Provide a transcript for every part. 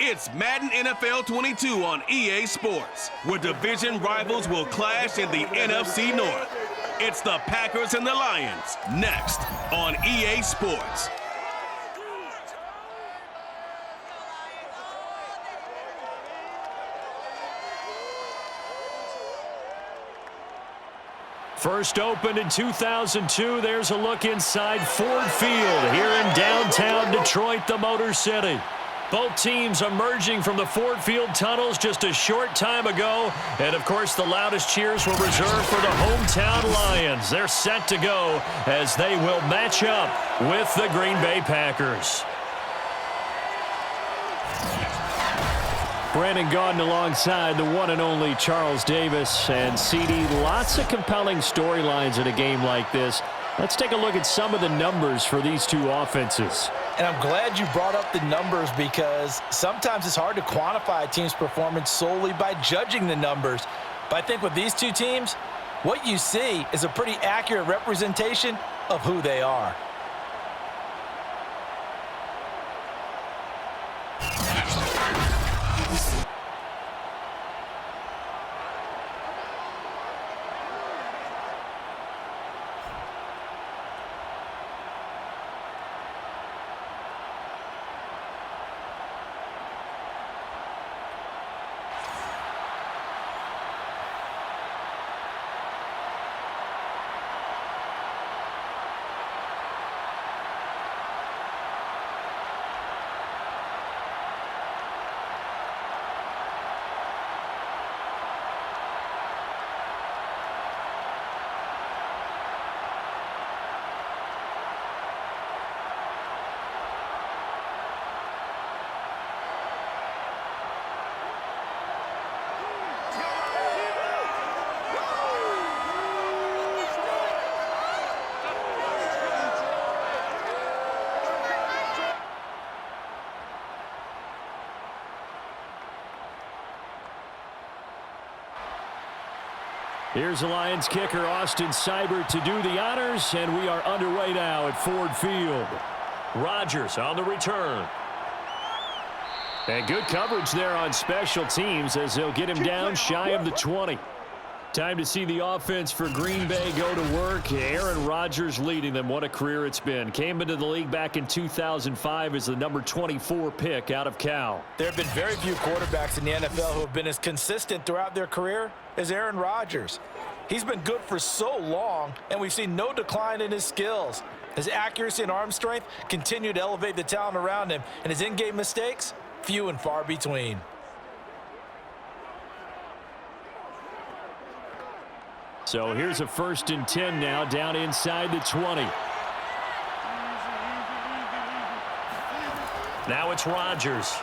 It's Madden NFL 22 on EA Sports, where division rivals will clash in the NFC North. It's the Packers and the Lions, next on EA Sports. First opened in 2002, there's a look inside Ford Field here in downtown Detroit, the Motor City. Both teams emerging from the Ford Field tunnels just a short time ago. And, of course, the loudest cheers were reserved for the hometown Lions. They're set to go as they will match up with the Green Bay Packers. Brandon Gaudin alongside the one and only Charles Davis. And CD, lots of compelling storylines in a game like this. Let's take a look at some of the numbers for these two offenses. And I'm glad you brought up the numbers because sometimes it's hard to quantify a team's performance solely by judging the numbers. But I think with these two teams, what you see is a pretty accurate representation of who they are. Here's the Lions kicker, Austin Seibert, to do the honors, and we are underway now at Ford Field. Rodgers on the return. And good coverage there on special teams as they'll get him down shy of the 20. Time to see the offense for Green Bay go to work. Aaron Rodgers leading them. What a career it's been. Came into the league back in 2005 as the number 24 pick out of Cal. There have been very few quarterbacks in the NFL who have been as consistent throughout their career as Aaron Rodgers. He's been good for so long, and we've seen no decline in his skills. His accuracy and arm strength continue to elevate the talent around him, and his in-game mistakes, few and far between. So here's a 1st and 10 now, down inside the 20. Now it's Rodgers.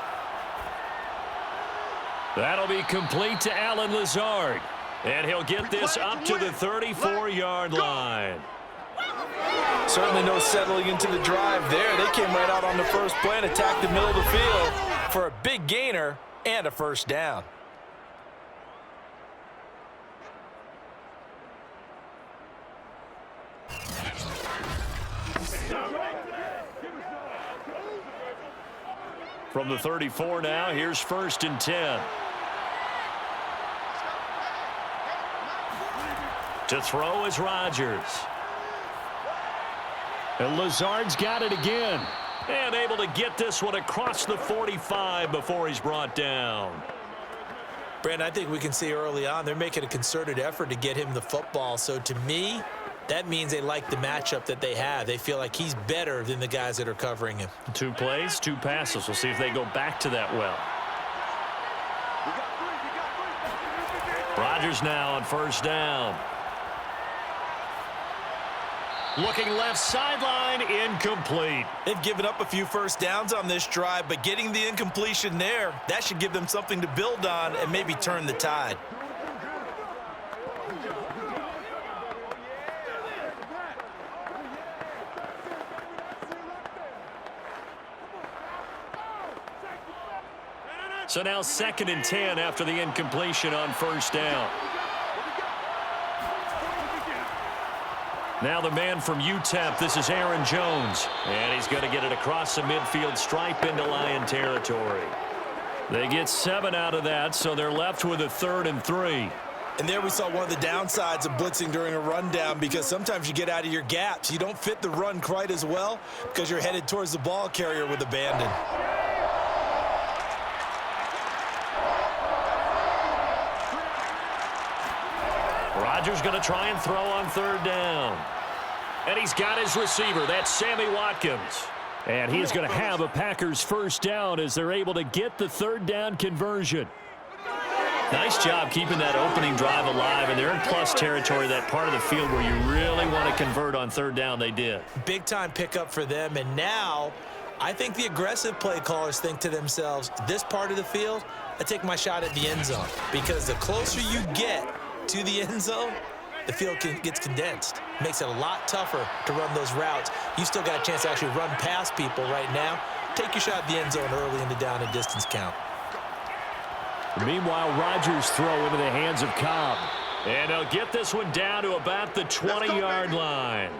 That'll be complete to Allen Lazard. And he'll get this up to the 34-yard line. Certainly no settling into the drive there. They came right out on the first play and attacked the middle of the field for a big gainer and a first down. From the 34 now, here's 1st and 10. To throw is Rodgers. And Lazard's got it again. And able to get this one across the 45 before he's brought down. Brandon, I think we can see early on they're making a concerted effort to get him the football. So to me, that means they like the matchup that they have. They feel like he's better than the guys that are covering him. 2 plays, 2 passes. We'll see if they go back to that well. Rodgers now on 1st down. Looking left sideline, incomplete. They've given up a few first downs on this drive, but getting the incompletion there, that should give them something to build on and maybe turn the tide. So now 2nd and 10 after the incompletion on 1st down. Now the man from UTEP, this is Aaron Jones. And he's going to get it across the midfield stripe into Lion territory. They get 7 out of that, so they're left with a 3rd and 3. And there we saw one of the downsides of blitzing during a rundown, because sometimes you get out of your gaps. You don't fit the run quite as well because you're headed towards the ball carrier with abandon. Rodgers going to try and throw on 3rd down. And he's got his receiver. That's Sammy Watkins. And he's going to have a Packers 1st down as they're able to get the 3rd down conversion. Nice job keeping that opening drive alive, and they're in plus territory, that part of the field where you really want to convert on 3rd down. They did. Big-time pickup for them, and now I think the aggressive play callers think to themselves, this part of the field, I take my shot at the end zone, because the closer you get to the end zone, the field gets condensed. Makes it a lot tougher to run those routes. You still got a chance to actually run past people right now. Take your shot at the end zone early in the down and distance count. Meanwhile, Rodgers throw into the hands of Cobb. And they'll get this one down to about the 20-yard line.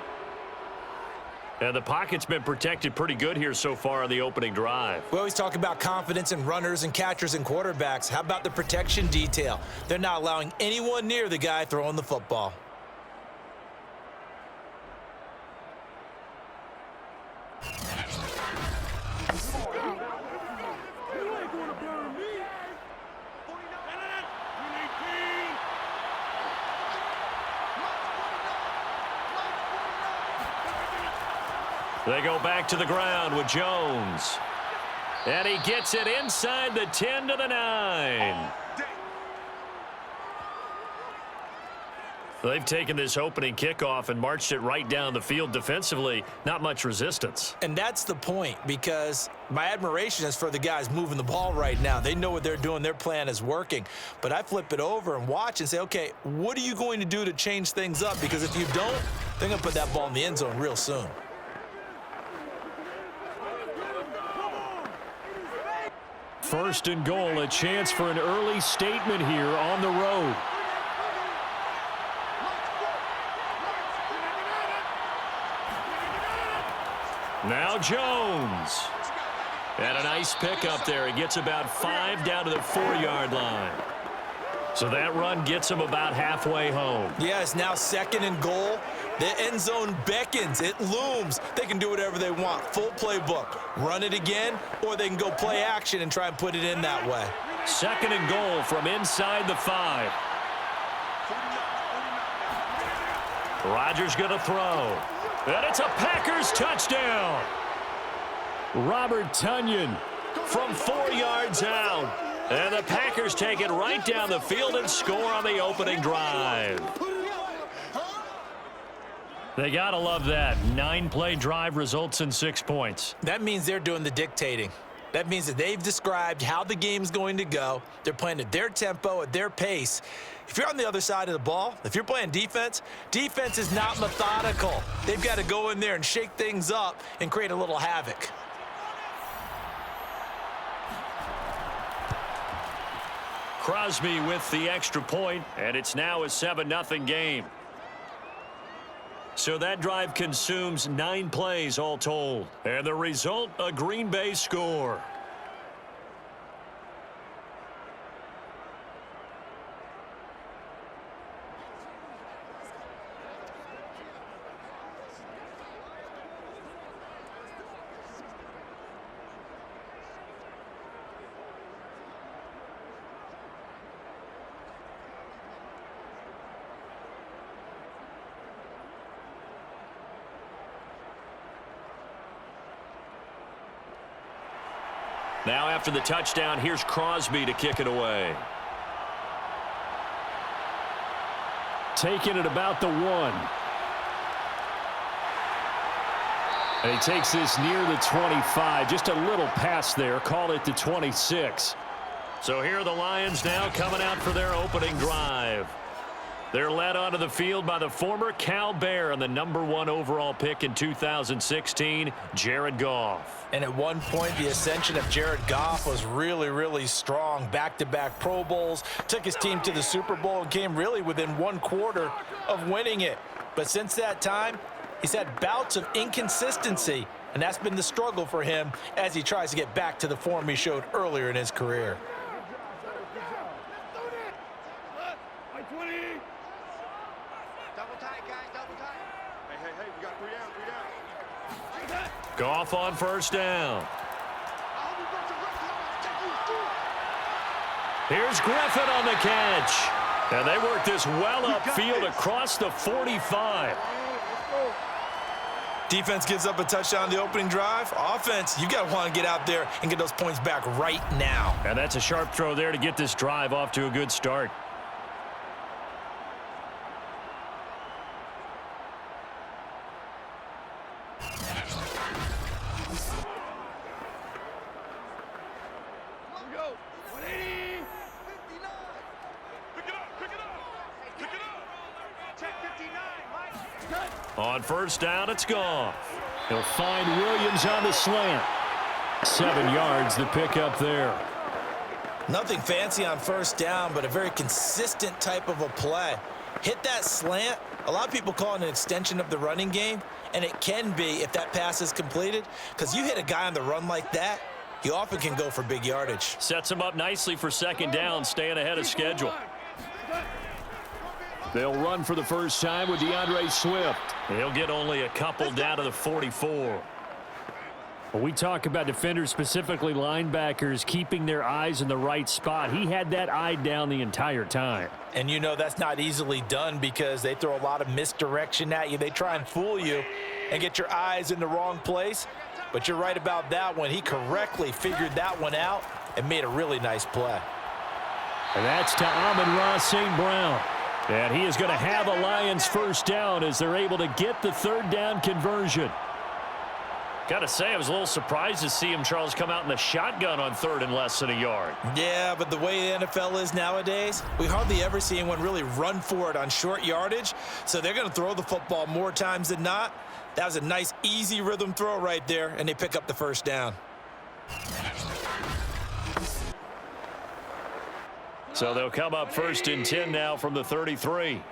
And the pocket's been protected pretty good here so far on the opening drive. We always talk about confidence in runners and catchers and quarterbacks. How about the protection detail? They're not allowing anyone near the guy throwing the football. They go back to the ground with Jones. And he gets it inside the 10 to the 9. They've taken this opening kickoff and marched it right down the field defensively. Not much resistance. And that's the point, because my admiration is for the guys moving the ball right now. They know what they're doing. Their plan is working. But I flip it over and watch and say, okay, what are you going to do to change things up? Because if you don't, they're going to put that ball in the end zone real soon. First and goal, a chance for an early statement here on the road. Now Jones. And a nice pickup there. He gets about 5 down to the 4-yard line. So that run gets him about halfway home. Yeah, it's now 2nd and goal. The end zone beckons. It looms. They can do whatever they want. Full playbook. Run it again, or they can go play action and try and put it in that way. 2nd and goal from inside the 5. Rodgers going to throw. And it's a Packers touchdown. Robert Tonyan from 4 yards out. And the Packers take it right down the field and score on the opening drive. They got to love that. 9-play drive results in 6 points. That means they're doing the dictating. That means that they've described how the game's going to go. They're playing at their tempo, at their pace. If you're on the other side of the ball, if you're playing defense, defense is not methodical. They've got to go in there and shake things up and create a little havoc. Crosby with the extra point, and it's now a 7-0 game. So that drive consumes 9 plays all told. And the result, a Green Bay score. Now after the touchdown, here's Crosby to kick it away. Taking it about the 1. And he takes this near the 25. Just a little pass there. Call it the 26. So here are the Lions now coming out for their opening drive. They're led onto the field by the former Cal Bear and the #1 overall pick in 2016, Jared Goff. And at one point, the ascension of Jared Goff was really, really strong. Back-to-back Pro Bowls, took his team to the Super Bowl and came really within 1 quarter of winning it. But since that time, He's had bouts of inconsistency, and that's been the struggle for him as he tries to get back to the form he showed earlier in his career. Goff on first down. Here's Griffin on the catch. And they work this well upfield across the 45. Defense gives up a touchdown the opening drive. Offense, you got to want to get out there and get those points back right now. And that's a sharp throw there to get this drive off to a good start. On first down, it's gone. He'll find Williams on the slant. 7 yards the pickup there. Nothing fancy on first down, but a very consistent type of a play. Hit that slant. A lot of people call it an extension of the running game, and it can be if that pass is completed, because you hit a guy on the run like that, he often can go for big yardage. Sets him up nicely for second down, staying ahead of schedule. They'll run for the first time with DeAndre Swift. He'll get only a couple down to the 44. When we talk about defenders, specifically linebackers, keeping their eyes in the right spot, he had that eye down the entire time. And you know that's not easily done because they throw a lot of misdirection at you. They try and fool you and get your eyes in the wrong place. But you're right about that one. He correctly figured that one out and made a really nice play. And that's to Amon-Ra St. Brown. And he is going to have a Lions first down as they're able to get the third down conversion. Got to say, I was a little surprised to see him, Charles, come out in the shotgun on third and less than a yard. Yeah, but the way the NFL is nowadays, we hardly ever see anyone really run for it on short yardage. So they're going to throw the football more times than not. That was a nice, easy rhythm throw right there, and they pick up the first down. So they'll come up first and 10 now from the 33.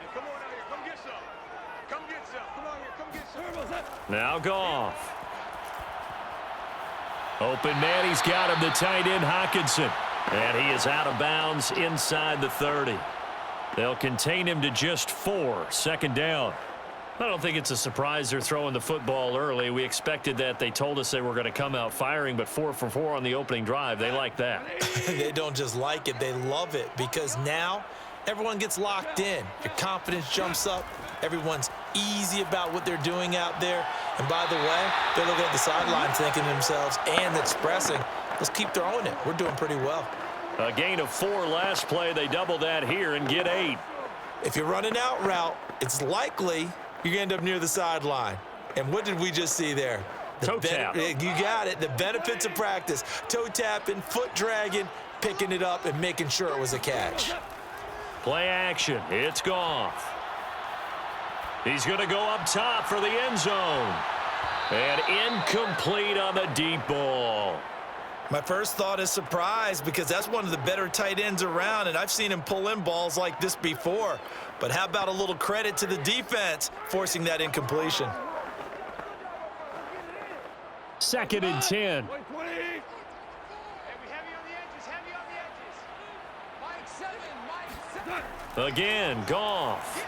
Now Goff. Open man, he's got him, the tight end Hockenson. And he is out of bounds inside the 30. They'll contain him to just 4, second down. I don't think it's a surprise they're throwing the football early. We expected that. They told us they were going to come out firing, but 4 for 4 on the opening drive. They like that. They don't just like it, they love it, because now everyone gets locked in. Your confidence jumps up. Everyone's easy about what they're doing out there. And by the way, they're looking at the sidelines thinking to themselves and expressing, let's keep throwing it. We're doing pretty well. A gain of 4 last play. They double that here and get 8. If you're running out route, it's likely you're going to end up near the sideline. And what did we just see there? Toe tap. You got it. The benefits of practice. Toe tapping, foot dragging, picking it up, and making sure it was a catch. Play action. It's Goff. He's going to go up top for the end zone. And incomplete on the deep ball. My first thought is surprise, because that's one of the better tight ends around, and I've seen him pull in balls like this before. But how about a little credit to the defense forcing that incompletion? Second and 10. Again, Goff.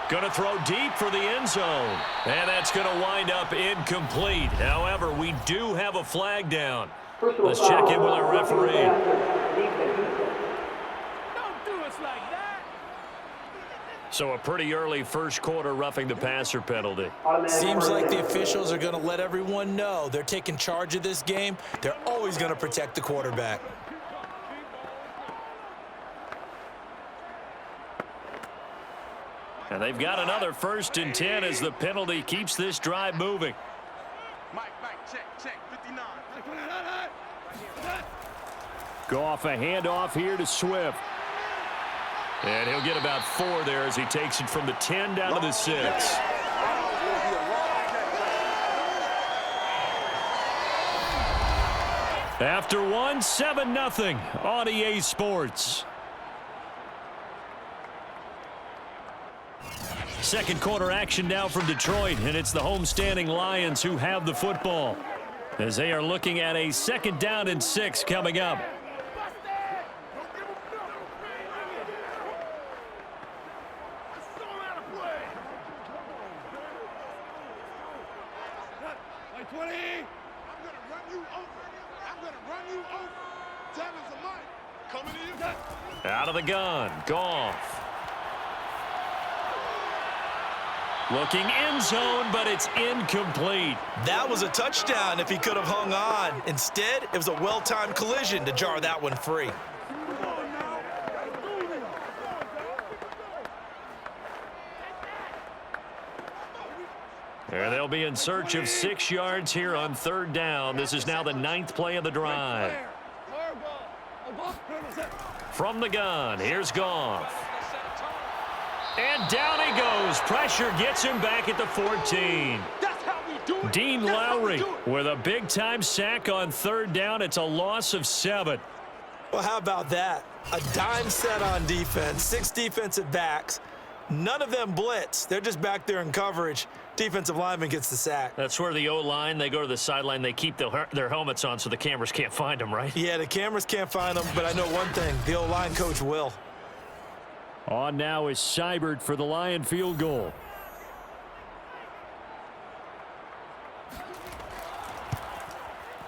Going to throw deep for the end zone. And that's going to wind up incomplete. However, we do have a flag down. Let's check in with our referee. Don't do us like that. So a pretty early first quarter roughing the passer penalty. Seems like the officials are going to let everyone know they're taking charge of this game. They're always going to protect the quarterback. And they've got another first and 10 as the penalty keeps this drive moving. Mike, check, 59. Goff, a handoff here to Swift. And he'll get about 4 there as he takes it from the 10 down to the 6. After 1, 7-0 on EA Sports. second quarter action now from Detroit, and it's the homestanding Lions who have the football as they are looking at a 2nd down and 6 coming up. Out of the gun, Goff. Looking end zone, but it's incomplete. That was a touchdown if he could have hung on. Instead, it was a well-timed collision to jar that one free. And they'll be in search of 6 yards here on 3rd down. This is now the 9th play of the drive. From the gun, here's Goff. And down he goes. Pressure gets him back at the 14. Dean Lowry with a big-time sack on 3rd down. It's a loss of 7. Well, how about that? A dime set on defense, 6 defensive backs. None of them blitz. They're just back there in coverage. Defensive lineman gets the sack. That's where the O-line, they go to the sideline, they keep their helmets on so the cameras can't find them, right? Yeah, the cameras can't find them, but I know one thing. The O-line coach will. On now is Seibert for the Lion field goal.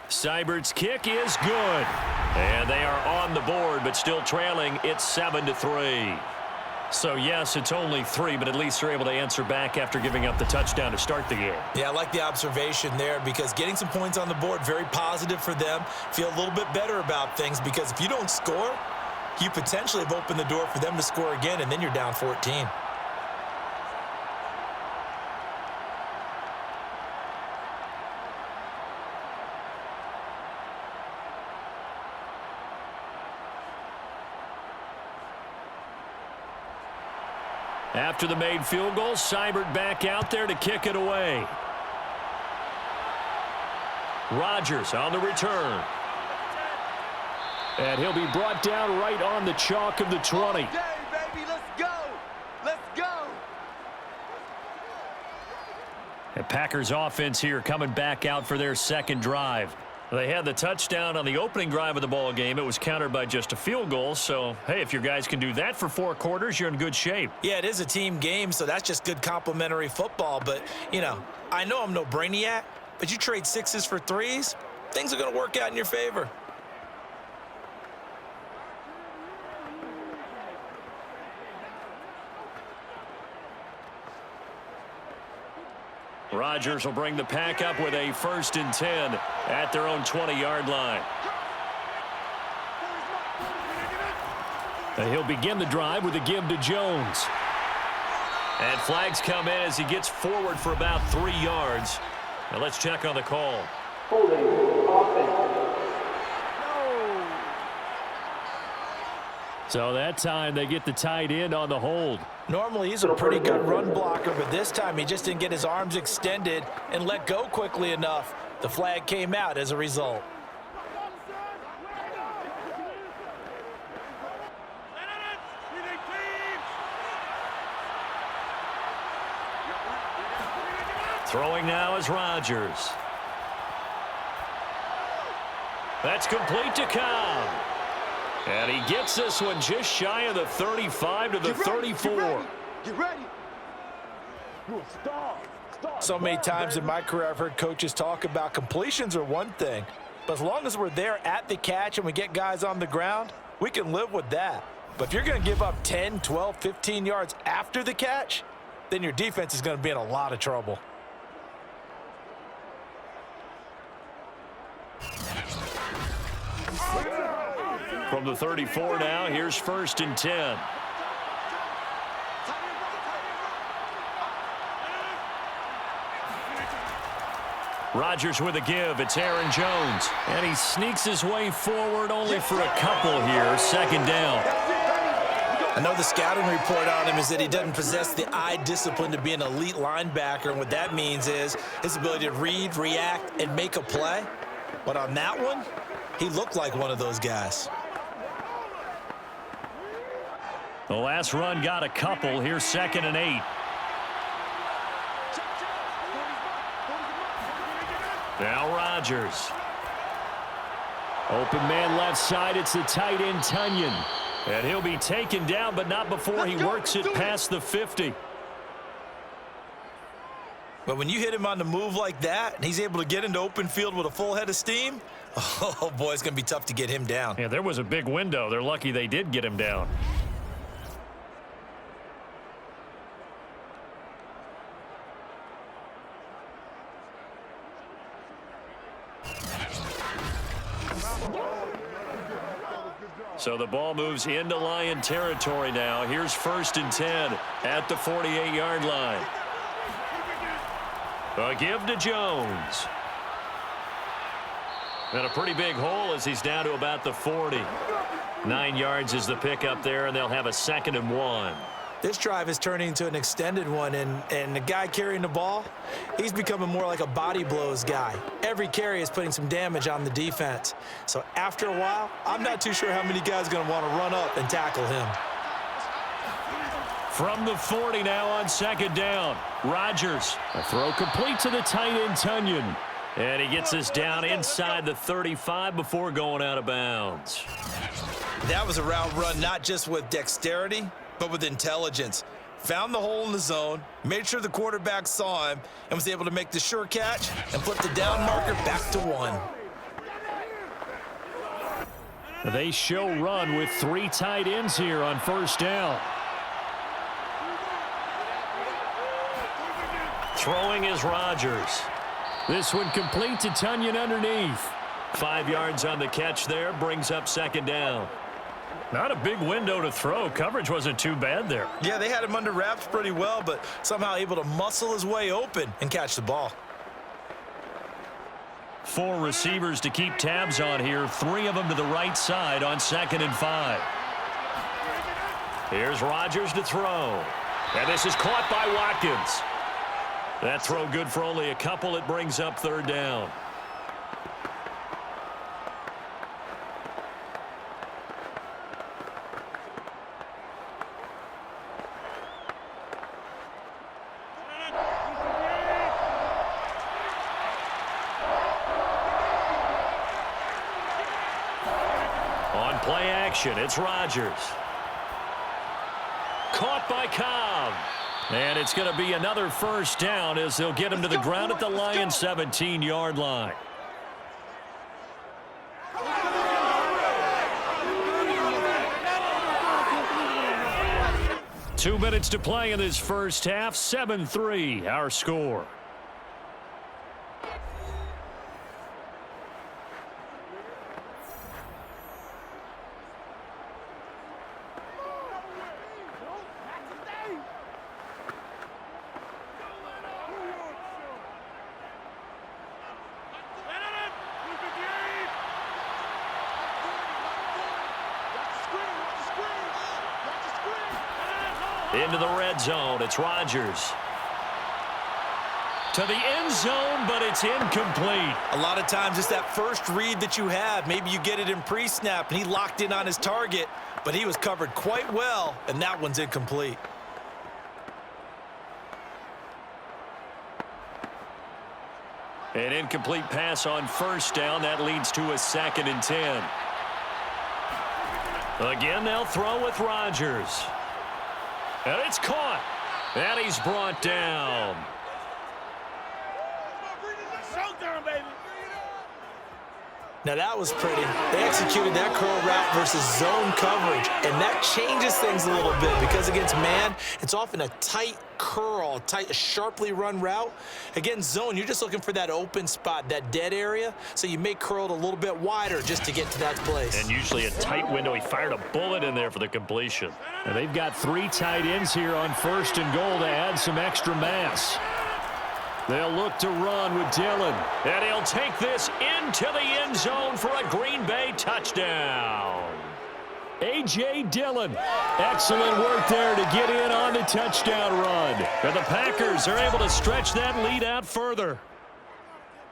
Seibert's kick is good. And they are on the board, but still trailing. It's 7-3. So, yes, it's only 3, but at least they're able to answer back after giving up the touchdown to start the game. Yeah, I like the observation there because getting some points on the board, very positive for them. Feel a little bit better about things because if you don't score, you potentially have opened the door for them to score again, and then you're down 14. After the made field goal, Seibert back out there to kick it away. Rodgers on the return. And he'll be brought down right on the chalk of the 20. Okay, baby, let's go. Let's go. And Packers offense here coming back out for their 2nd drive. They had the touchdown on the opening drive of the ball game. It was countered by just a field goal. So, hey, if your guys can do that for 4 quarters, you're in good shape. Yeah, it is a team game, so that's just good complimentary football. But, you know, I know I'm no brainiac, but you trade 6s for 3s, things are going to work out in your favor. Rodgers will bring the pack up with a 1st and 10 at their own 20-yard line. And he'll begin the drive with a give to Jones. And flags come in as he gets forward for about 3 yards. Now let's check on the call. So that time they get the tight end on the hold. Normally he's a pretty good run blocker, but this time he just didn't get his arms extended and let go quickly enough. The flag came out as a result. Throwing now is Rodgers. That's complete to Cobb. And he gets this one just shy of the 35 to the 34. Get ready. So many times in my career I've heard coaches talk about completions are one thing, but as long as we're there at the catch and we get guys on the ground, we can live with that. But if you're going to give up 10, 12, 15 yards after the catch, then your defense is going to be in a lot of trouble. From the 34 now, here's 1st and 10. Rodgers with a give. It's Aaron Jones. And he sneaks his way forward only for a couple here. 2nd down. I know the scouting report on him is that he doesn't possess the eye discipline to be an elite linebacker, and what that means is his ability to read, react, and make a play. But on that one, he looked like one of those guys. The last run got a couple. Here's 2nd and 8. Now Rodgers. Open man left side. It's the tight end, Tunyon. And he'll be taken down, but not before he works it past the 50. But when you hit him on the move like that, and he's able to get into open field with a full head of steam, oh, boy, it's going to be tough to get him down. Yeah, there was a big window. They're lucky they did get him down. So the ball moves into Lion territory now. Here's 1st and 10 at the 48-yard line. A give to Jones. And a pretty big hole as he's down to about the 40. 9 yards is the pickup there, and they'll have a 2nd and 1. This drive is turning into an extended one, and the guy carrying the ball, he's becoming more like a body blows guy. Every carry is putting some damage on the defense. So after a while, I'm not too sure how many guys are going to want to run up and tackle him. From the 40 now on 2nd down. Rodgers. A throw complete to the tight end, Tunyon. And he gets us down inside the 35 before going out of bounds. That was a route run not just with dexterity, but with intelligence. Found the hole in the zone, made sure the quarterback saw him, and was able to make the sure catch and flip the down marker back to 1. They show run with 3 tight ends here on 1st down. Throwing is Rodgers. This one complete to Tunyon underneath. 5 yards on the catch there, brings up 2nd down. Not a big window to throw. Coverage wasn't too bad there. Yeah, they had him under wraps pretty well, but somehow able to muscle his way open and catch the ball. 4 receivers to keep tabs on here. 3 of them to the right side on 2nd and 5. Here's Rodgers to throw. And this is caught by Watkins. That throw good for only a couple. It brings up 3rd down. On play action, it's Rodgers. Caught by Cobb. And it's going to be another 1st down as they'll get him to the ground at the Lions' 17-yard line. Two minutes to play in this first half. 7-3, our score. Into the red zone. It's Rodgers. To the end zone, but it's incomplete. A lot of times it's that first read that you have. Maybe you get it in pre-snap, and he locked in on his target, but he was covered quite well, and that one's incomplete. An incomplete pass on 1st down. That leads to a 2nd and 10. Again, they'll throw with Rodgers. And it's caught. And he's brought down. Now that was pretty. They executed that curl route versus zone coverage, and that changes things a little bit because against man, it's often a tight curl, tight, sharply run route. Against zone, you're just looking for that open spot, that dead area, so you may curl it a little bit wider just to get to that place. And usually a tight window. He fired a bullet in there for the completion. And they've got 3 tight ends here on 1st and goal to add some extra mass. They'll look to run with Dillon. And he'll take this into the end zone for a Green Bay touchdown. A.J. Dillon. Excellent work there to get in on the touchdown run. And the Packers are able to stretch that lead out further.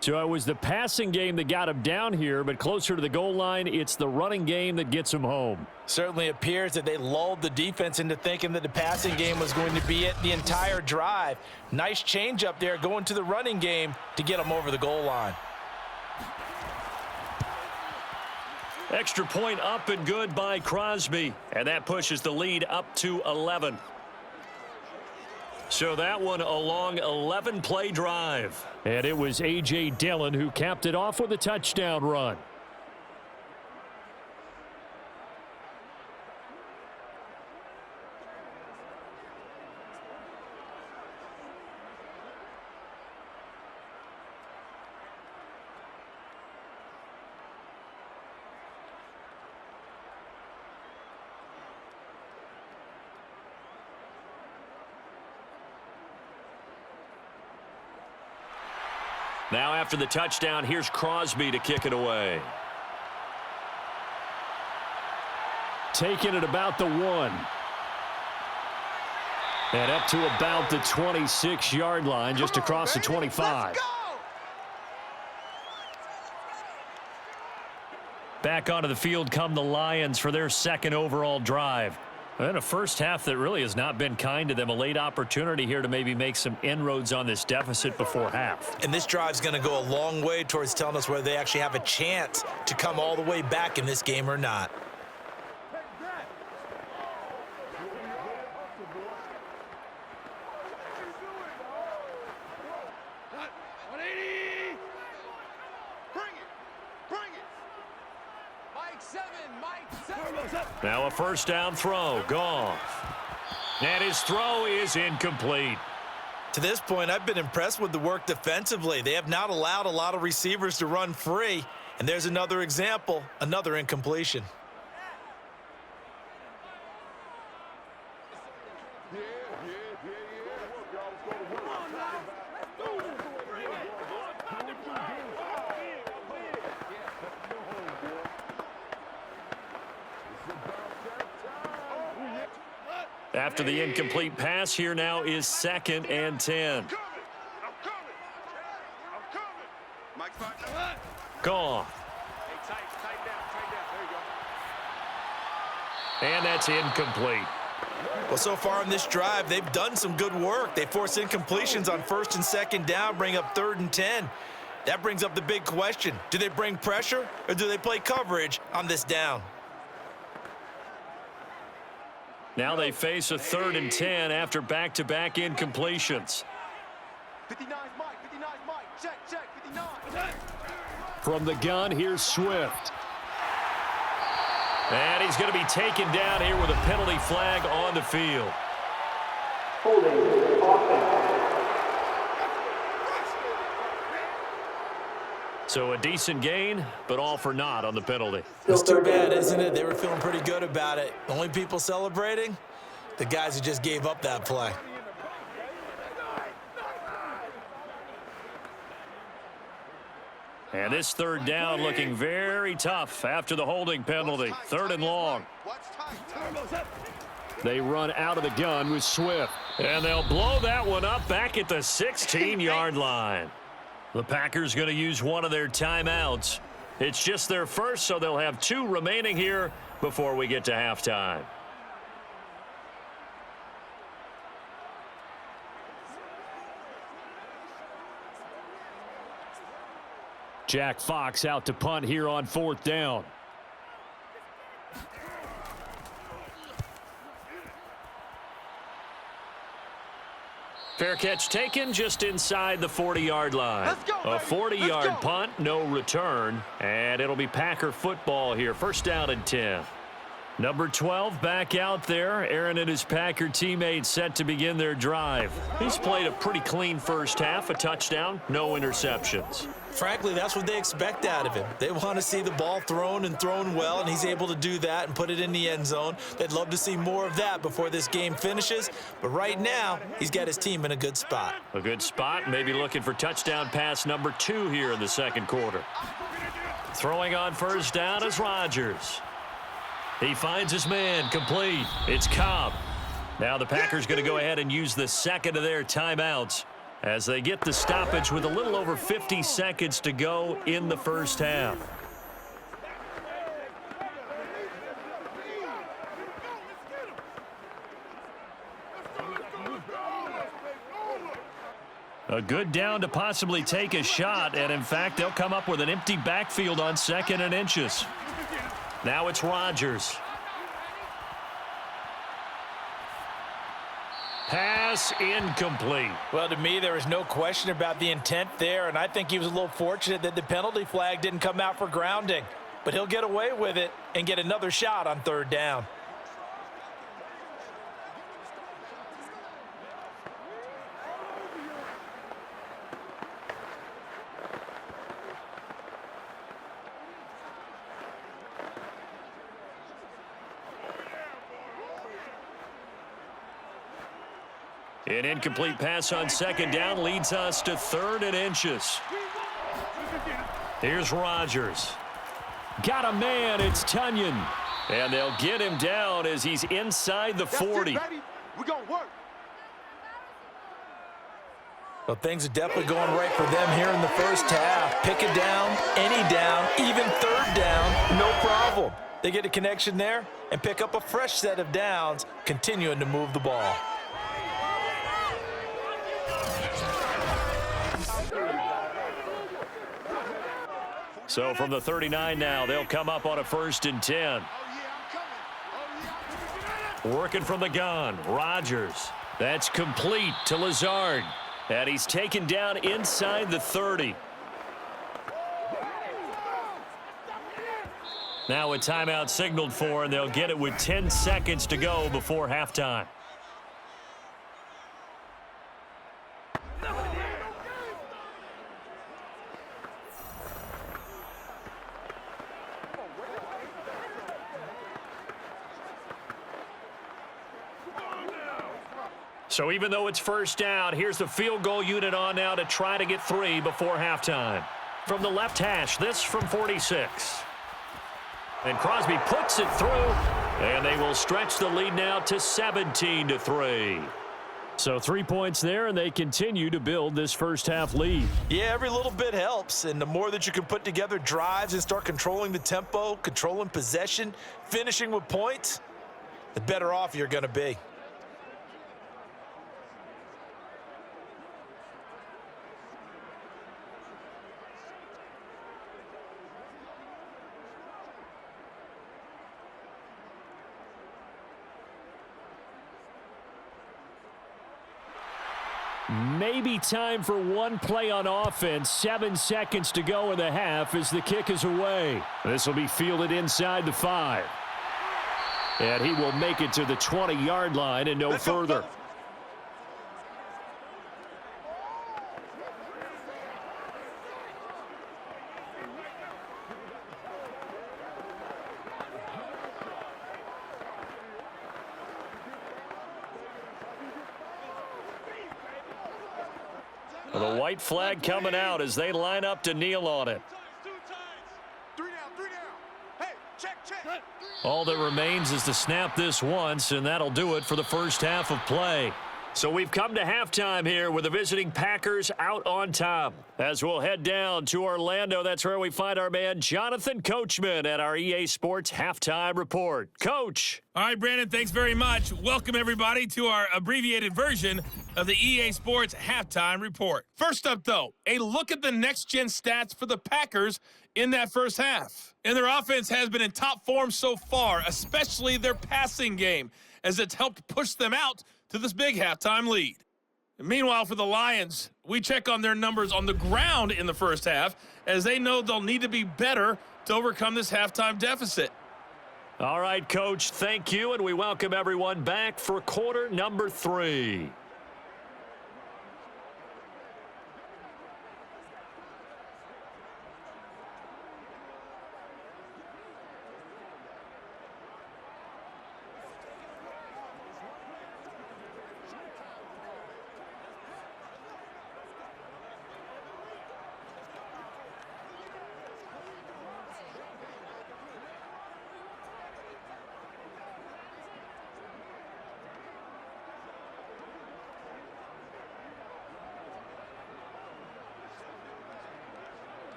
So it was the passing game that got him down here, but closer to the goal line, it's the running game that gets him home. Certainly appears that they lulled the defense into thinking that the passing game was going to be it the entire drive. Nice change up there going to the running game to get them over the goal line. Extra point up and good by Crosby. And that pushes the lead up to 11. So that one a long 11-play drive. And it was A.J. Dillon who capped it off with a touchdown run. Now after the touchdown, here's Crosby to kick it away. Taking it about the 1. And up to about the 26-yard line, just across the 25. Back onto the field come the Lions for their second overall drive. And a first half that really has not been kind to them. A late opportunity here to maybe make some inroads on this deficit before half. And this drive's going to go a long way towards telling us whether they actually have a chance to come all the way back in this game or not. Now a first down throw. Goff. And his throw is incomplete. To this point, I've been impressed with the work defensively. They have not allowed a lot of receivers to run free. And there's another example, another incompletion. After the incomplete pass, here now is 2nd and 10. Goff. And that's incomplete. Well, so far in this drive, they've done some good work. They force incompletions on 1st and 2nd down, bring up 3rd and 10. That brings up the big question. Do they bring pressure or do they play coverage on this down? Now they face a 3rd and 10 after back-to-back incompletions. 59's Mike, 59's Mike, check, 59. From the gun, here's Swift. And he's going to be taken down here with a penalty flag on the field. So a decent gain, but all for naught on the penalty. It's too bad, isn't it? They were feeling pretty good about it. The only people celebrating, the guys who just gave up that play. And this 3rd down looking very tough after the holding penalty. 3rd and long. They run out of the gun with Swift. And they'll blow that one up back at the 16-yard line. The Packers going to use one of their timeouts. It's just their first, so they'll have 2 remaining here before we get to halftime. Jack Fox out to punt here on 4th down. Fair catch taken just inside the 40-yard line. A 40-yard punt, no return, and it'll be Packer football here. 1st down and 10. Number 12 back out there. Aaron and his Packer teammates set to begin their drive. He's played a pretty clean first half, a touchdown, no interceptions. Frankly, that's what they expect out of him. They want to see the ball thrown and thrown well, and he's able to do that and put it in the end zone. They'd love to see more of that before this game finishes, but right now, he's got his team in a good spot. A good spot, maybe looking for touchdown pass number 2 here in the 2nd quarter. Throwing on 1st down is Rodgers. He finds his man, complete. It's Cobb. Now the Packers going to go ahead and use the 2nd of their timeouts as they get the stoppage with a little over 50 seconds to go in the first half. A good down to possibly take a shot, and in fact, they'll come up with an empty backfield on 2nd and inches. Now it's Rodgers. Pass incomplete. Well, to me, there is no question about the intent there, and I think he was a little fortunate that the penalty flag didn't come out for grounding. But he'll get away with it and get another shot on third down. An incomplete pass on second down leads us to 3rd and inches. Here's Rodgers. Got a man, it's Tunyon. And they'll get him down as he's inside the 40. We're going to work. Well, things are definitely going right for them here in the first half. Pick it down, any down, even third down, no problem. They get a connection there and pick up a fresh set of downs, continuing to move the ball. So from the 39 now, they'll come up on a 1st and 10. Working from the gun, Rodgers. That's complete to Lazard. And he's taken down inside the 30. Now a timeout signaled for, and they'll get it with 10 seconds to go before halftime. So even though it's first down, here's the field goal unit on now to try to get 3 before halftime. From the left hash, this from 46. And Crosby puts it through, and they will stretch the lead now to 17-3. So 3 points there, and they continue to build this first half lead. Yeah, every little bit helps, and the more that you can put together drives and start controlling the tempo, controlling possession, finishing with points, the better off you're going to be. Maybe time for one play on offense. 7 seconds to go in the half as the kick is away. This will be fielded inside the 5. And he will make it to the 20-yard line and no further. The white flag coming out as they line up to kneel on it. 3 down. Hey, check. All that remains is to snap this once, and that'll do it for the first half of play. So we've come to halftime here with the visiting Packers out on top. As we'll head down to Orlando, that's where we find our man Jonathan Coachman at our EA Sports Halftime Report. Coach. All right, Brandon, thanks very much. Welcome, everybody, to our abbreviated version of the EA Sports Halftime Report. First up, though, a look at the next-gen stats for the Packers in that first half. And their offense has been in top form so far, especially their passing game, as it's helped push them out to this big halftime lead. And meanwhile, for the Lions, we check on their numbers on the ground in the first half, as they know they'll need to be better to overcome this halftime deficit. All right, Coach, thank you, and we welcome everyone back for quarter number 3.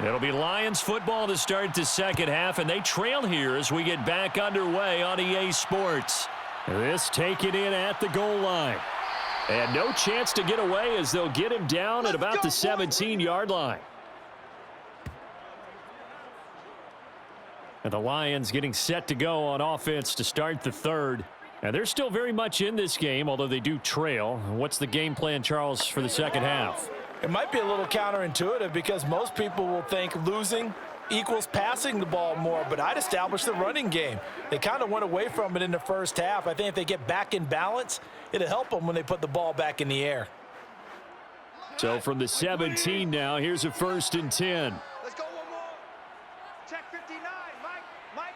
It'll be Lions football to start the second half, and they trail here as we get back underway on EA Sports. This taken in at the goal line. And no chance to get away as they'll get him down at about the 17-yard line. And the Lions getting set to go on offense to start the third. And they're still very much in this game, although they do trail. What's the game plan, Charles, for the second half? It might be a little counterintuitive because most people will think losing equals passing the ball more, but I'd establish the running game. They kind of went away from it in the first half. I think if they get back in balance, it'll help them when they put the ball back in the air. So from the 17 now, here's a 1st and 10. Let's go one more. Check 59. Mike,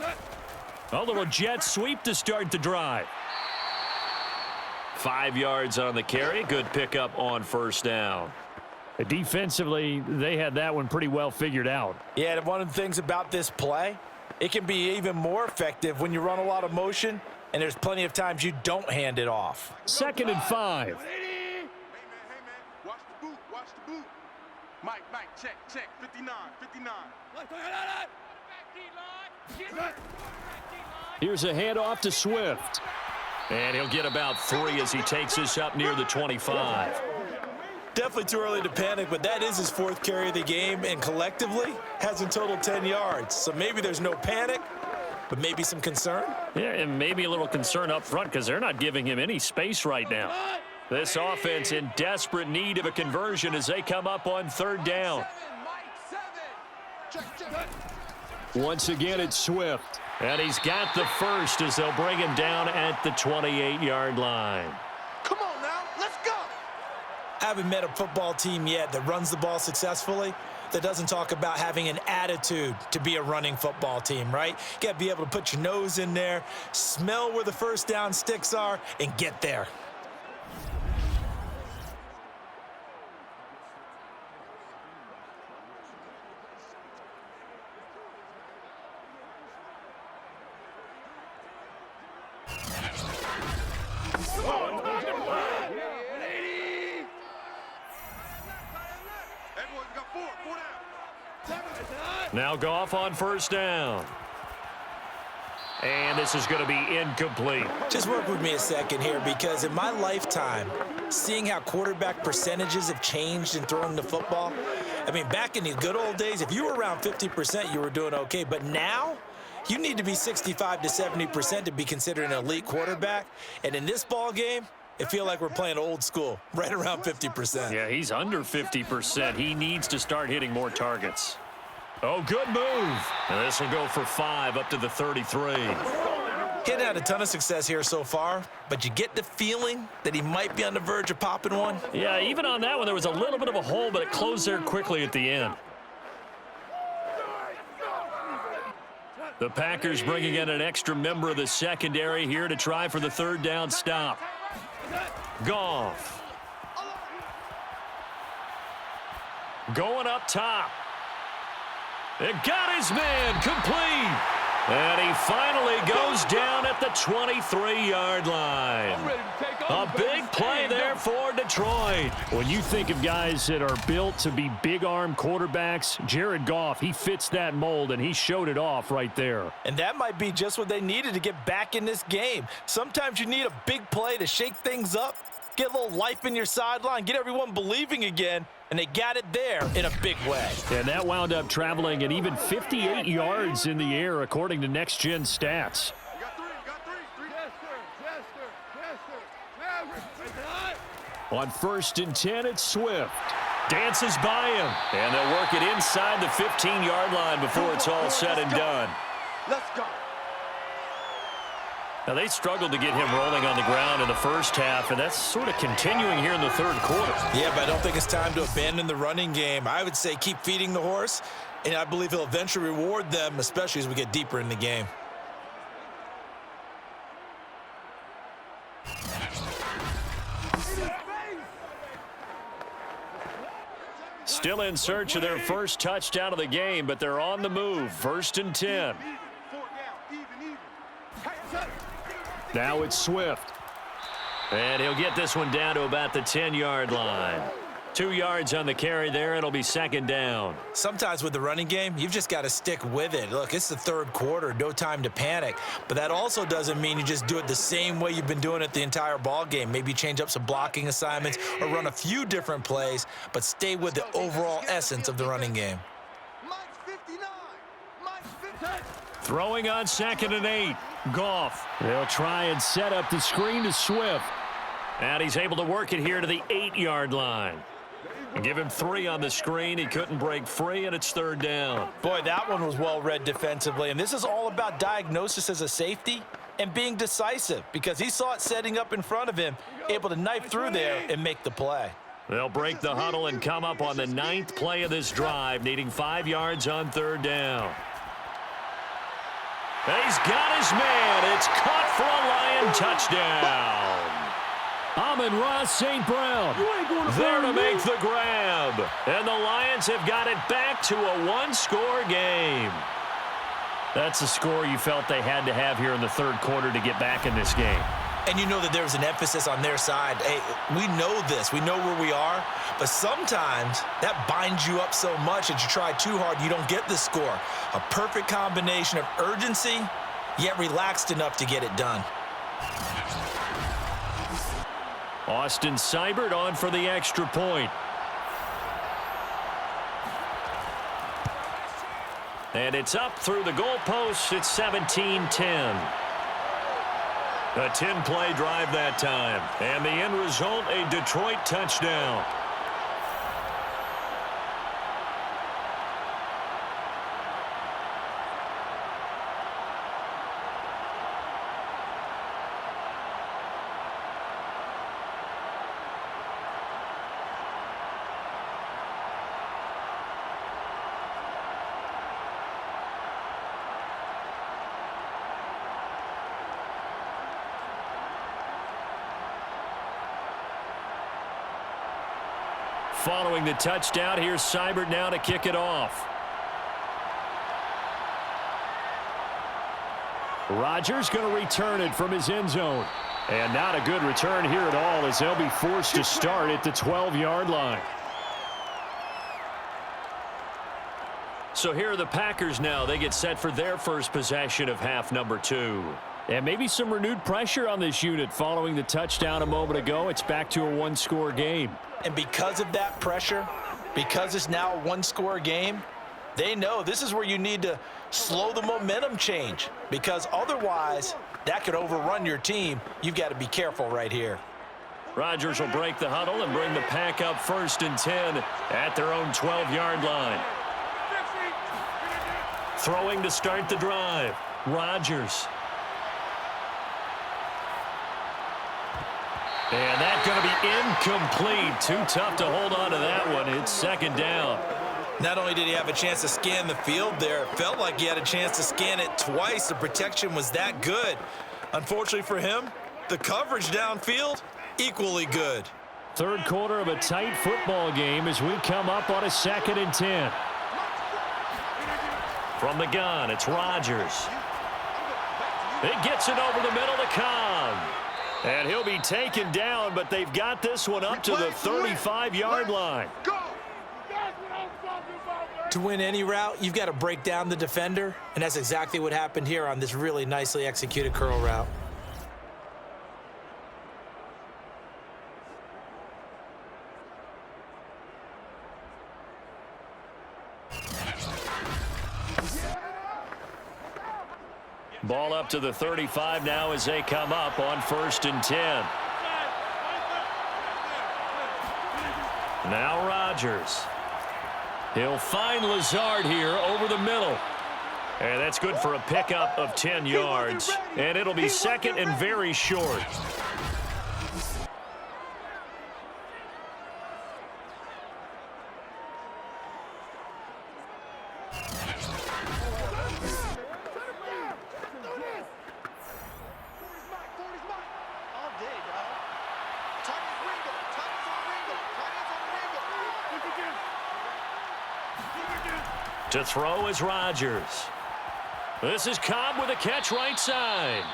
59. A little jet sweep to start the drive. 5 yards on the carry. Good pickup on 1st down. Defensively, they had that one pretty well figured out. Yeah, and one of the things about this play, it can be even more effective when you run a lot of motion, and there's plenty of times you don't hand it off. 2nd and 5. Hey, man. Watch the boot. Watch the boot. Mike, check. 59. Here's a handoff to Swift. And he'll get about 3 as he takes this up near the 25. Definitely too early to panic, but that is his 4th carry of the game, and collectively has in total 10 yards. So maybe there's no panic, but maybe some concern. Yeah, and maybe a little concern up front because they're not giving him any space right now. This offense in desperate need of a conversion as they come up on 3rd down. Once again, it's Swift. And he's got the 1st as they'll bring him down at the 28-yard line. Come on now. Let's go. I haven't met a football team yet that runs the ball successfully that doesn't talk about having an attitude to be a running football team, right? You got to be able to put your nose in there, smell where the 1st down sticks are, and get there. Now Goff on 1st down. And this is going to be incomplete. Just work with me a second here, because in my lifetime, seeing how quarterback percentages have changed in throwing the football, I mean, back in the good old days, if you were around 50%, you were doing okay. But now, you need to be 65 to 70% to be considered an elite quarterback. And in this ball game, it feels like we're playing old school, right around 50%. Yeah, he's under 50%. He needs to start hitting more targets. Oh, good move. And this will go for 5 up to the 33. He's had a ton of success here so far, but you get the feeling that he might be on the verge of popping one. Yeah, even on that one, there was a little bit of a hole, but it closed there quickly at the end. The Packers bringing in an extra member of the secondary here to try for the 3rd down stop. Goff. Going up top. It got his man complete. And he finally goes down at the 23-yard line. A big play there for Detroit. When you think of guys that are built to be big-arm quarterbacks, Jared Goff, he fits that mold, and he showed it off right there. And that might be just what they needed to get back in this game. Sometimes you need a big play to shake things up, get a little life in your sideline, get everyone believing again, and they got it there in a big way. And that wound up traveling at even 58 yards in the air, according to Next Gen Stats. On 1st and 10, it's Swift. Dances by him. And they'll work it inside the 15-yard line before it's all said and done. Let's go. Now, they struggled to get him rolling on the ground in the first half, and that's sort of continuing here in the 3rd quarter. Yeah, but I don't think it's time to abandon the running game. I would say keep feeding the horse, and I believe he'll eventually reward them, especially as we get deeper in the game. Still in search of their first touchdown of the game, but they're on the move. 1st and 10. Now it's Swift. And he'll get this one down to about the 10-yard line. 2 yards on the carry there. It'll be second down. Sometimes with the running game, you've just got to stick with it. Look, it's the third quarter, no time to panic. But that also doesn't mean you just do it the same way you've been doing it the entire ball game. Maybe change up some blocking assignments or run a few different plays, but stay with the overall essence of the running game. Throwing on 2nd and 8. Goff. They'll try and set up the screen to Swift. And he's able to work it here to the 8-yard line. Give him 3 on the screen. He couldn't break free, and it's third down. Boy, that one was well read defensively. And this is all about diagnosis as a safety and being decisive because he saw it setting up in front of him, able to knife through there and make the play. They'll break the huddle and come up on the 9th play of this drive, needing 5 yards on third down. He's got his man. It's caught for a Lion touchdown. Amon-Ra St. Brown there to make the grab. And the Lions have got it back to a one-score game. That's a score you felt they had to have here in the third quarter to get back in this game. And you know that there was an emphasis on their side. Hey, we know this. We know where we are. But sometimes that binds you up so much that you try too hard, you don't get the score. A perfect combination of urgency, yet relaxed enough to get it done. Austin Seibert on for the extra point. And it's up through the goalposts. It's 17-10. A 10-play drive that time. And the end result, a Detroit touchdown. Following the touchdown, here's Seibert now to kick it off. Rodgers going to return it from his end zone. And not a good return here at all as they'll be forced to start at the 12-yard line. So here are the Packers now. They get set for their first possession of half number 2. And maybe some renewed pressure on this unit following the touchdown a moment ago. It's back to a one-score game. And because of that pressure, because it's now a one-score game, they know this is where you need to slow the momentum change because otherwise that could overrun your team. You've got to be careful right here. Rodgers will break the huddle and bring the Pack up 1st and 10 at their own 12-yard line. Throwing to start the drive. Rodgers. And that's going to be incomplete. Too tough to hold on to that one. It's second down. Not only did he have a chance to scan the field there, it felt like he had a chance to scan it twice. The protection was that good. Unfortunately for him, the coverage downfield, equally good. Third quarter of a tight football game as we come up on a 2nd and 10. From the gun, it's Rodgers. It gets it over the middle to Cobb. And he'll be taken down, but they've got this one up to the 35-yard line. To win any route, you've got to break down the defender, and that's exactly what happened here on this really nicely executed curl route. Ball up to the 35 now as they come up on 1st and 10. Now Rodgers. He'll find Lazard here over the middle. And that's good for a pickup of 10 yards. And it'll be 2nd and very short. To throw is Rodgers. This is Cobb with a catch right side.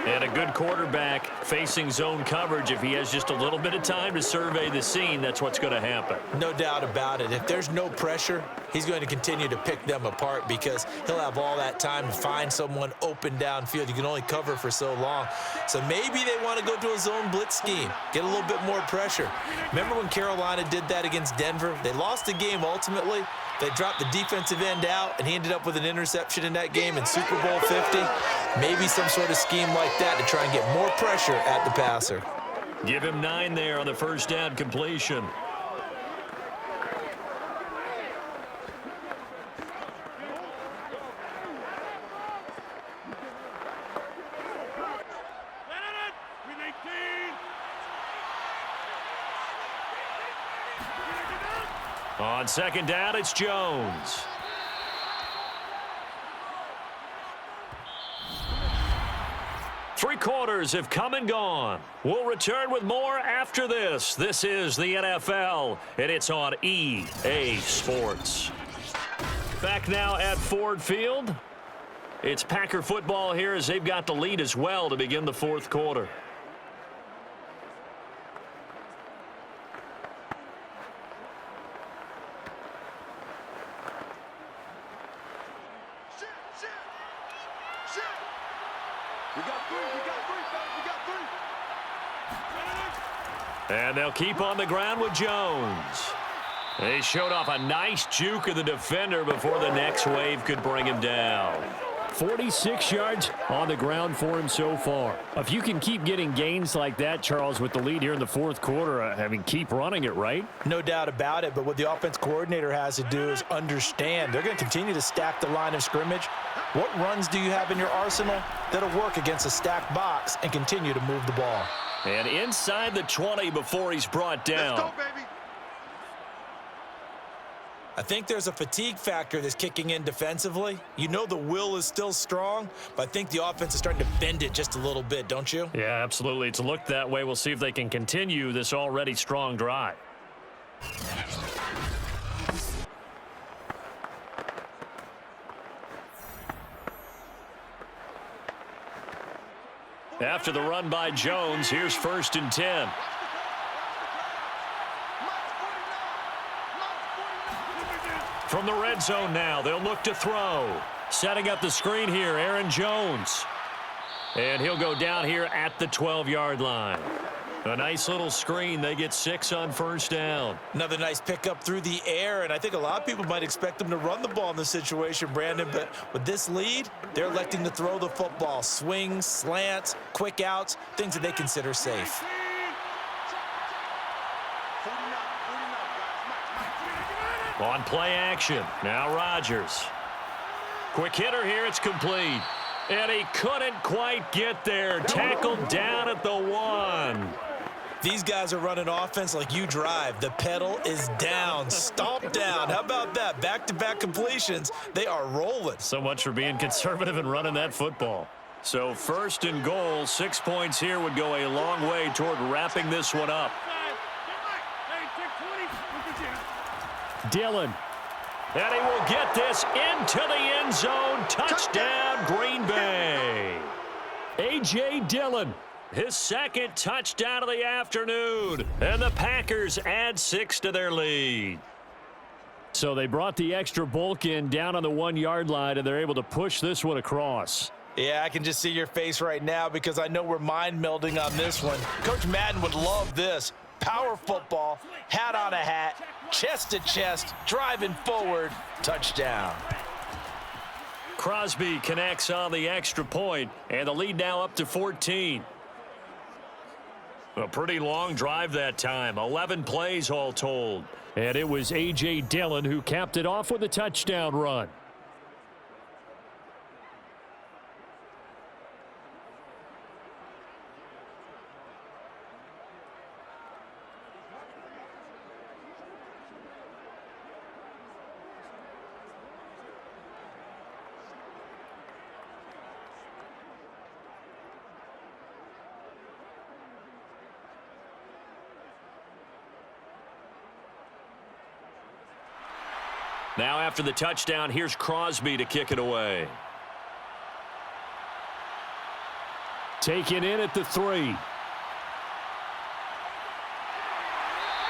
And a good quarterback facing zone coverage, if he has just a little bit of time to survey the scene, that's what's going to happen. No doubt about it. If there's no pressure, he's going to continue to pick them apart because he'll have all that time to find someone open downfield. You can only cover for so long. So maybe they want to go to a zone blitz scheme, get a little bit more pressure. Remember when Carolina did that against Denver? They lost the game ultimately. They dropped the defensive end out, and he ended up with an interception in that game in Super Bowl 50. Maybe some sort of scheme like that to try and get more pressure at the passer. Give him 9 there on the first down completion. On second down, it's Jones. Three quarters have come and gone. We'll return with more after this. This is the NFL, and it's on EA Sports. Back now at Ford Field. It's Packer football here as they've got the lead as well to begin the fourth quarter. And they'll keep on the ground with Jones. They showed off a nice juke of the defender before the next wave could bring him down. 46 yards on the ground for him so far. If you can keep getting gains like that, Charles, with the lead here in the fourth quarter, keep running it, right? No doubt about it, but what the offense coordinator has to do is understand they're going to continue to stack the line of scrimmage. What runs do you have in your arsenal that'll work against a stacked box and continue to move the ball? And inside the 20 before he's brought down. Let's go, baby. I think there's a fatigue factor that's kicking in defensively. You know the will is still strong, but I think the offense is starting to bend it just a little bit, don't you? Yeah, absolutely. It's looked that way. We'll see if they can continue this already strong drive. After the run by Jones, here's 1st and 10. From the red zone now, they'll look to throw. Setting up the screen here, Aaron Jones. And he'll go down here at the 12-yard line. A nice little screen. They get 6 on 1st down. Another nice pickup through the air, and I think a lot of people might expect them to run the ball in this situation, Brandon, but with this lead, they're electing to throw the football. Swings, slants, quick outs, things that they consider safe. On play action, now Rodgers. Quick hitter here, it's complete. And he couldn't quite get there. Tackled down at the 1. These guys are running offense like you drive. The pedal is down, stomp down. How about that? Back-to-back completions. They are rolling. So much for being conservative and running that football. So 1st and goal, 6 points here would go a long way toward wrapping this one up. Dillon. And he will get this into the end zone. Touchdown, Green Bay. A.J. Dillon. His 2nd touchdown of the afternoon. And the Packers add 6 to their lead. So they brought the extra bulk in down on the 1-yard line, and they're able to push this one across. Yeah, I can just see your face right now because I know we're mind melding on this one. Coach Madden would love this. Power football, hat on a hat, chest to chest, driving forward, touchdown. Crosby connects on the extra point, and the lead now up to 14. A pretty long drive that time, 11 plays all told. And it was A.J. Dillon who capped it off with a touchdown run. Now after the touchdown, here's Crosby to kick it away. Taken in at the 3.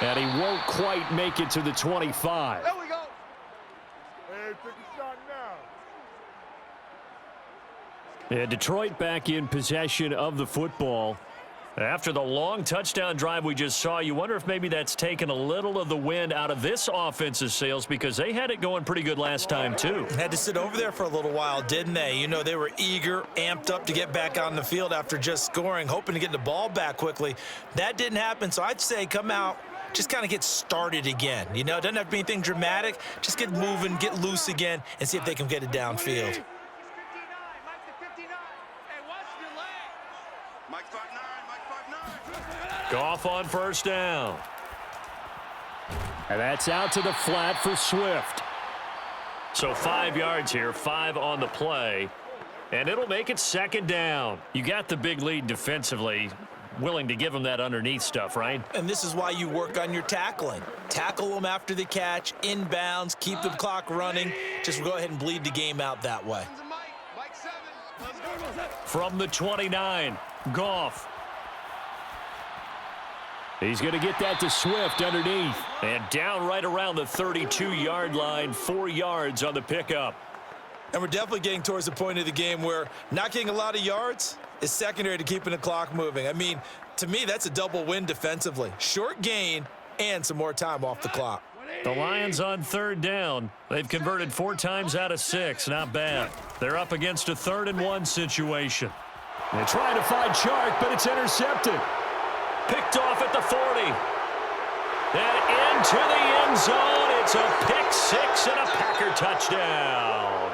And he won't quite make it to the 25. There we go. Hey, take a shot now. And Detroit back in possession of the football. After the long touchdown drive we just saw, you wonder if maybe that's taken a little of the wind out of this offense's sails because they had it going pretty good last time, too. Had to sit over there for a little while, didn't they? You know, they were eager, amped up to get back on the field after just scoring, hoping to get the ball back quickly. That didn't happen, so I'd say come out, just kind of get started again. You know, it doesn't have to be anything dramatic. Just get moving, get loose again, and see if they can get it downfield. Goff on first down. And that's out to the flat for Swift. So 5 yards here, 5 on the play. And it'll make it second down. You got the big lead defensively. Willing to give them that underneath stuff, right? And this is why you work on your tackling. Tackle them after the catch, inbounds, keep the clock running. Just go ahead and bleed the game out that way. From the 29, Goff. He's going to get that to Swift underneath. And down right around the 32-yard line, 4 yards on the pickup. And we're definitely getting towards the point of the game where not getting a lot of yards is secondary to keeping the clock moving. I mean, to me, that's a double win defensively. Short gain and some more time off the clock. The Lions on third down. They've converted 4 times out of 6. Not bad. They're up against a 3rd and 1 situation. They're trying to find Chark, but it's intercepted. Picked off at the 40. And into the end zone. It's a pick 6 and a Packer touchdown.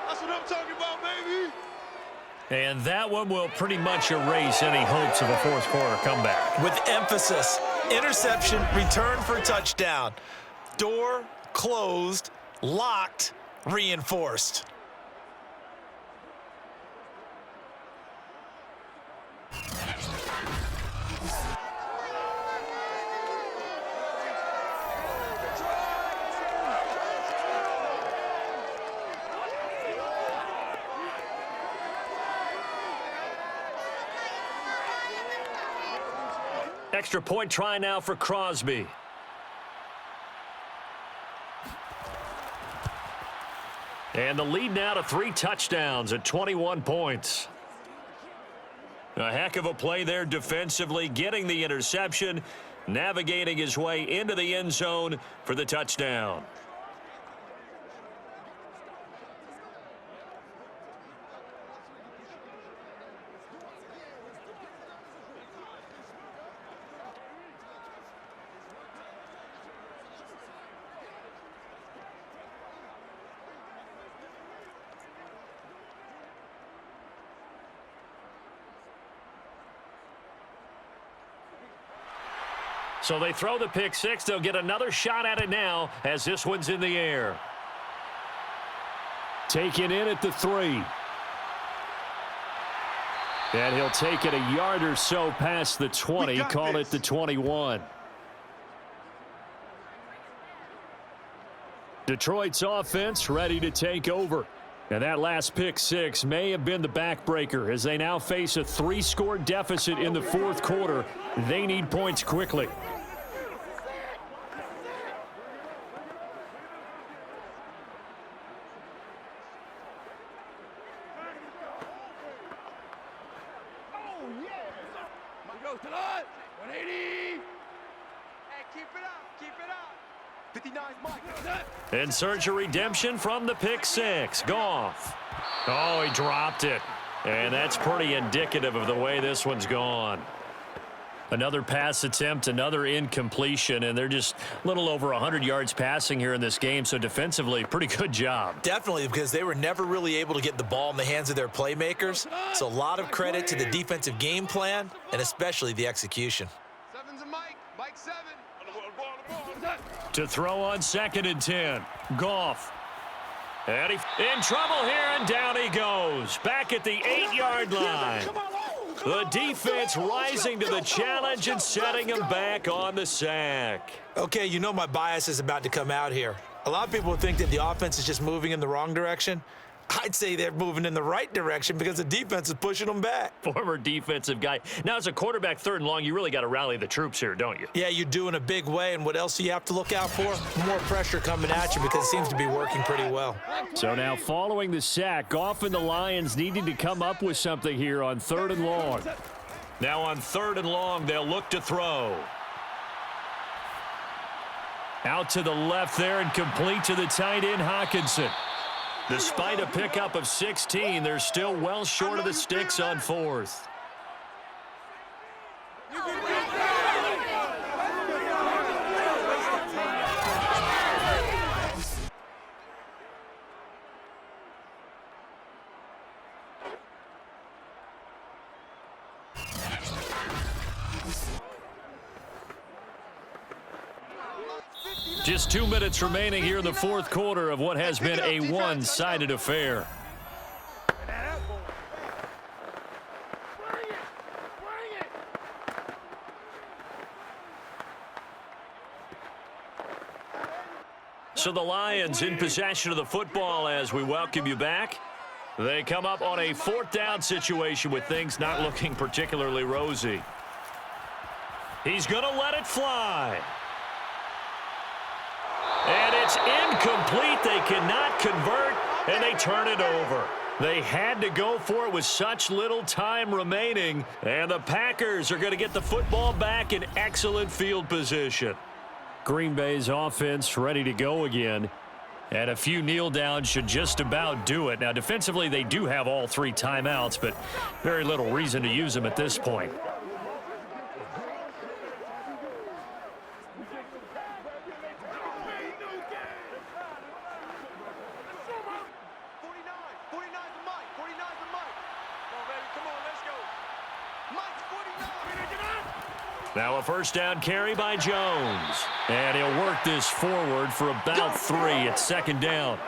That's what I'm talking about, baby. And that one will pretty much erase any hopes of a fourth quarter comeback. With emphasis, interception, return for touchdown. Door closed, locked, reinforced. Extra point try now for Crosby. And the lead now to 3 touchdowns at 21 points. A heck of a play there defensively, getting the interception, navigating his way into the end zone for the touchdown. So they throw the pick 6. They'll get another shot at it now as this one's in the air. Taken in at the 3. And he'll take it a yard or so past the 20, call it the 21. Detroit's offense ready to take over. And that last pick 6 may have been the backbreaker as they now face a 3-score deficit in the fourth quarter. They need points quickly. Goes to the 180. Hey, keep it up. Keep it up. 59's Mike. In search of redemption from the pick 6. Goff. Oh, he dropped it. And that's pretty indicative of the way this one's gone. Another pass attempt, another incompletion, and they're just a little over 100 yards passing here in this game, so defensively, pretty good job. Definitely, because they were never really able to get the ball in the hands of their playmakers. So a lot of credit to the defensive game plan and especially the execution. 7's a Mike. Mike 7. To throw on 2nd and 10. Goff. And he in trouble here, and down he goes. Back at the 8-yard line. The defense rising to the challenge and setting him back on the sack. Okay, you know my bias is about to come out here. A lot of people think that the offense is just moving in the wrong direction. I'd say they're moving in the right direction because the defense is pushing them back. Former defensive guy. Now, as a quarterback, 3rd and long, you really got to rally the troops here, don't you? Yeah, you do in a big way, and what else do you have to look out for? More pressure coming at you because it seems to be working pretty well. So now following the sack, Goff and the Lions needing to come up with something here on 3rd and long. Now on 3rd and long, they'll look to throw. Out to the left there and complete to the tight end, Hawkinson. Despite a pickup of 16, they're still well short of the sticks on 4th. Just 2 minutes remaining here in the 4th quarter of what has been a one-sided affair. So the Lions in possession of the football as we welcome you back. They come up on a 4th down situation with things not looking particularly rosy. He's going to let it fly. And it's incomplete. They cannot convert, and they turn it over. They had to go for it with such little time remaining, and the Packers are going to get the football back in excellent field position. Green Bay's offense ready to go again, and a few kneel downs should just about do it. Now, defensively, they do have all 3 timeouts, but very little reason to use them at this point. Now a 1st down carry by Jones. And he'll work this forward for about 3 at 2nd down.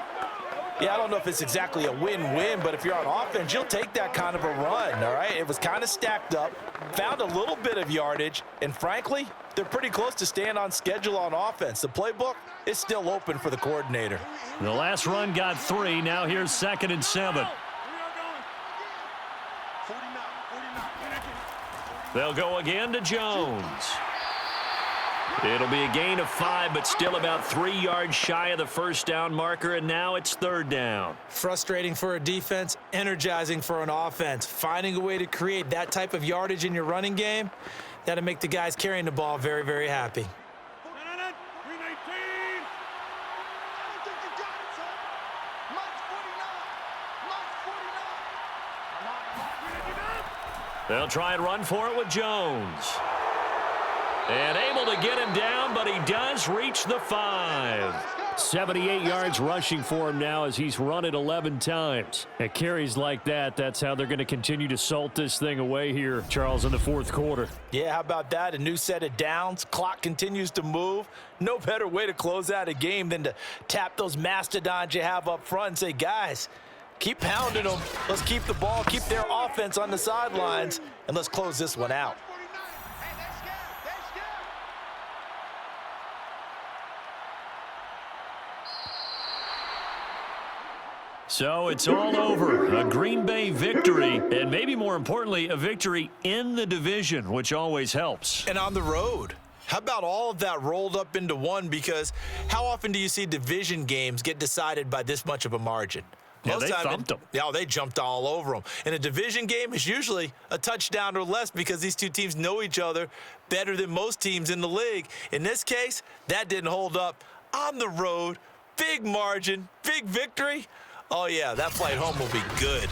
Yeah, I don't know if it's exactly a win-win, but if you're on offense, you'll take that kind of a run, all right? It was kind of stacked up, found a little bit of yardage, and frankly, they're pretty close to staying on schedule on offense. The playbook is still open for the coordinator. The last run got 3. Now here's 2nd and 7. They'll go again to Jones. It'll be a gain of 5, but still about 3 yards shy of the 1st down marker, and now it's 3rd down. Frustrating for a defense, energizing for an offense. Finding a way to create that type of yardage in your running game, that'll make the guys carrying the ball very, very happy. They'll try and run for it with Jones. And able to get him down, but he does reach the 5. 78 yards rushing for him now as he's run it 11 times. At carries like that, that's how they're going to continue to salt this thing away here, Charles, in the 4th quarter. Yeah, how about that? A new set of downs. Clock continues to move. No better way to close out a game than to tap those mastodons you have up front and say, guys, keep pounding them. Let's keep the ball, keep their offense on the sidelines, and let's close this one out. So it's all over. A Green Bay victory, and maybe more importantly, a victory in the division, which always helps. And on the road. How about all of that rolled up into one? Because how often do you see division games get decided by this much of a margin? Yeah, they thumped them. Yeah, they jumped all over them. And a division game is usually a touchdown or less because these two teams know each other better than most teams in the league. In this case, that didn't hold up. On the road, big margin, big victory. Oh, yeah, that flight home will be good.